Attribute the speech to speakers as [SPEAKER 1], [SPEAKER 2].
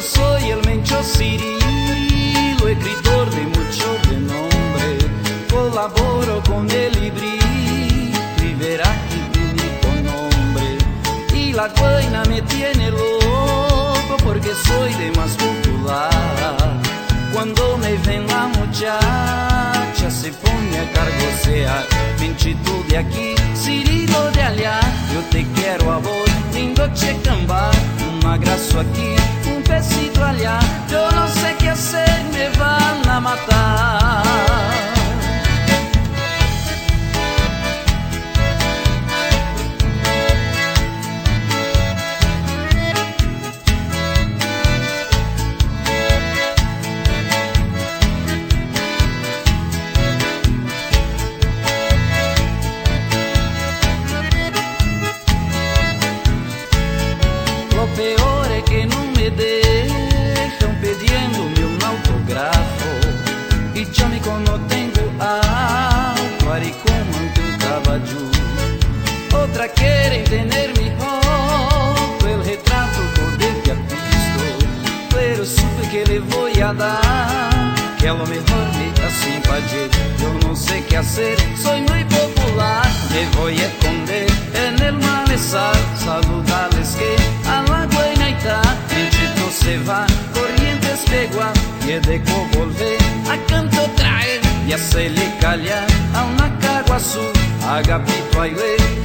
[SPEAKER 1] soy el Mencho Cirilo, escritor de mucho renombre. Colaboro con el librito y verá que único nombre. Y la guaina me tiene loco porque soy de más popular. Cuando me ven la muchacha se pone a cargosear. Menchito de aquí, Cirilo de allá, yo te quiero a vos, lindo checambar. Un abrazo aquí, un besito allá, yo no sé qué hacer, me van a matar. Lo peor es que no me dejan pidiéndome un autógrafo. Y yo me no tengo algo, haré como ante un caballo. Otra quiere tener mi foto, el retrato poder que ha visto. Pero supe que le voy a dar, que a lo mejor me así fallé. Yo no sé qué hacer, soy muy popular. Me voy a esconder en el malezal, saludarles que a la guainaita. Menchito se va, Corrientes pegua, y de volver a canto traer. Y hacerle callar a una Caguazú, agapito aire.